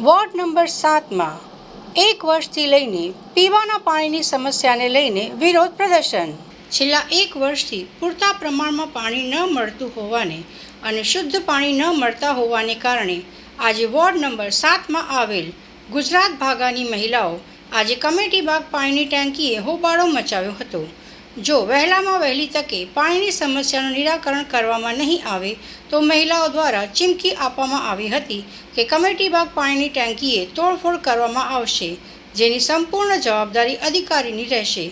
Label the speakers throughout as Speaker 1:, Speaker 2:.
Speaker 1: Ward number 7માં 1 વર્ષથી લઈને પીવાના પાણીની સમસ્યાને લઈને વિરોધ પ્રદર્શન. છેલ્લા 1 વર્ષથી પૂરતા પ્રમાણમાં પાણી ન મળતું હોવાને અને શુદ્ધ પાણી ન મળતા હોવાને કારણે આજે વોર્ડ નંબર 7માં આવેલ ગુજરાત ભાગાની મહિલાઓ આજે કમેટી બાગ પાણીની ટાંકીએ હોબાળો મચાવ્યો હતો. જો વહેલામાં વહેલી તકે પાણીની સમસ્યાનું નિરાકરણ કરવામાં નહીં આવે તો મહિલાઓ દ્વારા ચીમકી આપવામાં આવી હતી કે કમેટી બાગ પાણીની ટાંકીએ તોડફોડ કરવામાં આવશે, જેની સંપૂર્ણ જવાબદારી અધિકારીની રહેશે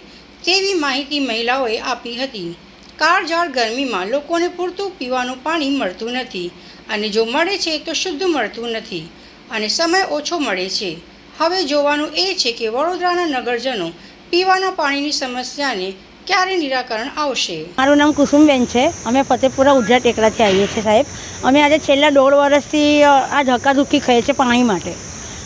Speaker 1: તેવી માહિતી મહિલાઓએ આપી હતી. કાળઝાળ ગરમીમાં લોકોને પૂરતું પીવાનું પાણી મળતું નથી અને જો મળે છે તો શુદ્ધ મળતું નથી અને સમય ઓછો મળે છે. હવે જોવાનું એ છે કે વડોદરાના નગરજનો પીવાના પાણીની સમસ્યાને ક્યારે નિરાકરણ આવશે.
Speaker 2: મારું નામ કુસુમબેન છે. અમે ફતેપુરા ઉજ્જૈન ટેકરાથી આવીએ છીએ સાહેબ. અમે આજે છેલ્લા 1.5 વર્ષથી આ ધક્કાધુક્કી ખાઈએ છીએ પાણી માટે.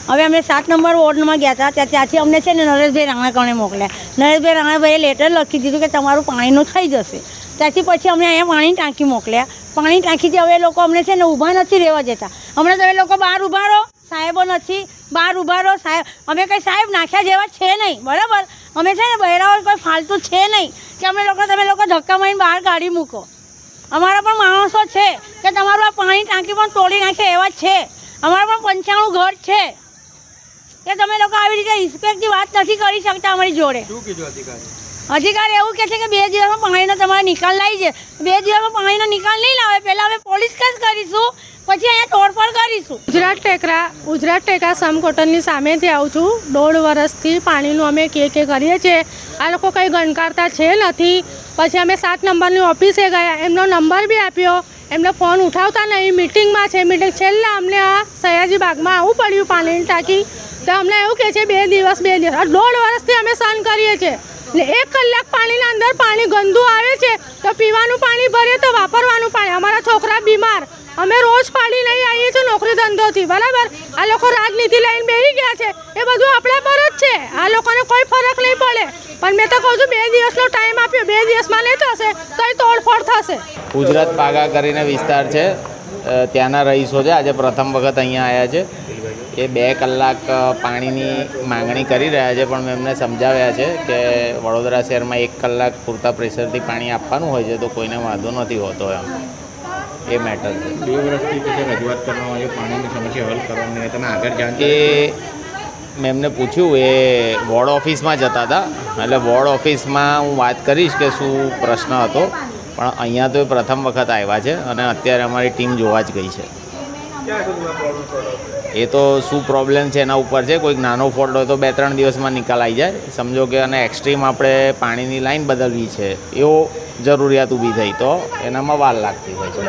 Speaker 2: હવે અમે 7 નંબર વોર્ડમાં ગયા હતા, ત્યાંથી અમને છે ને નરેશભાઈ રાણાકરને મોકલ્યા. નરેશભાઈ રાણાભાઈએ લેટર લખી દીધું કે તમારું પાણીનું થઈ જશે. ત્યાંથી પછી અમને અહીંયા પાણી ટાંકી મોકલ્યા. પાણી ટાંકીથી હવે લોકો અમને છે ને ઊભા નથી રહેવા દેતા. હમણાં તો એ લોકો બહાર ઊભા રહો, સાહેબો નથી, બહાર ઊભા રહો સાહેબ. અમે કંઈ સાહેબ નાખ્યા જેવા છે નહીં, બરાબર. અમે છે ને બહેરાઓ કોઈ ફાલતુ છે નહીં કે તમે લોકો ધક્કા મારીને બહાર કાઢી મૂકો. અમારા પણ માણસો છે કે તમારું આ પાણી ટાંકી પણ તોડી નાખે એવા છે. અમારા પણ 95 ઘર છે કે તમે લોકો આવી રીતે રિસ્પેક્ટની વાત નથી કરી શકતા અમારી જોડે.
Speaker 3: શું કીધું
Speaker 2: અધિકારી એવું કહે છે કે 2 દિવસમાં પાણીનો તમારે નિકાલ લાવી છે. 2 દિવસમાં પાણીનો નિકાલ નહીં લાવે, પહેલાં અમે પોલીસ કેસ કરીશું, પછી અહીંયા તોડફોડ કરીશું.
Speaker 4: ગુજરાત ટેકરા સમકોટનની સામેથી આવું છું. 1.5 વર્ષથી પાણીનું અમે કે કરીએ છીએ. આ લોકો કંઈ ગણકારતા છે નથી. પછી અમે 7 નંબરની ઓફિસે ગયા, એમનો નંબર બી આપ્યો, એમને ફોન ઉઠાવતા નહીં. મિટિંગમાં છે છેલ્લા અમને આ સયાજી બાગમાં આવવું પડ્યું પાણીની ટાંકી. તો અમને એવું કહે છે 2 દિવસ 1.5 વર્ષથી અમે સહન કરીએ છીએ ને 1 કલાક પાણીના અંદર પાણી ગંદુ આવે છે તો પીવાનું પાણી ભરીએ તો વાપરવાનું પાણી. અમારા છોકરા બીમાર, અમે રોજ પાણી લઈ આવીએ છીએ નોકરી ધંધોથી, બરાબર. આ લોકો રાજનીતિ લઈને બેસી ગયા છે, એ બધું આપણા પર જ છે. આ લોકોને કોઈ ફરક નહીં પડે. પણ મેં તો કહું છું 2 દિવસનો ટાઈમ આપ્યો, 2 દિવસમાં નહીં થશે તો એ તોડફોડ થશે.
Speaker 5: ગુજરાત પાગા કરીને વિસ્તાર છે, ત્યાંના રહીશો છે. આજે પ્રથમ વખત અહીંયા આવ્યા છે. એ 2 કલાક પાણીની માંગણી કરી રહ્યા છે, પણ મેં એમને સમજાવ્યા છે કે વડોદરા શહેરમાં 1 કલાક પૂરતા પ્રેશરથી પાણી આપવાનું હોય છે તો કોઈને વાંધો નથી હોતો. એ મેટર છે.
Speaker 3: 2 વર્ષથી રજૂઆત કરવામાં આવે પાણીની સમસ્યા હલ કરવાની, તમે આગળ જાણ
Speaker 5: એ મેં એમને પૂછ્યું, એ વોર્ડ ઓફિસમાં જતા હતા, એટલે વોર્ડ ઓફિસમાં હું વાત કરીશ કે શું પ્રશ્ન હતો, પણ અહીંયા તો એ પ્રથમ વખત આવ્યા છે અને અત્યારે અમારી ટીમ જોવા જ ગઈ છે. એ તો શું પ્રોબ્લેમ છે એના ઉપર છે. કોઈક નાનો ફોલ્ટ હોય તો 2-3 દિવસમાં નિકાલ આવી જાય, સમજો કે. અને એક્સ્ટ્રીમ આપણે પાણીની લાઈન બદલવી છે, એવો જરૂરિયાત ઊભી થઈ તો એનામાં વાર લાગતી હોય છે.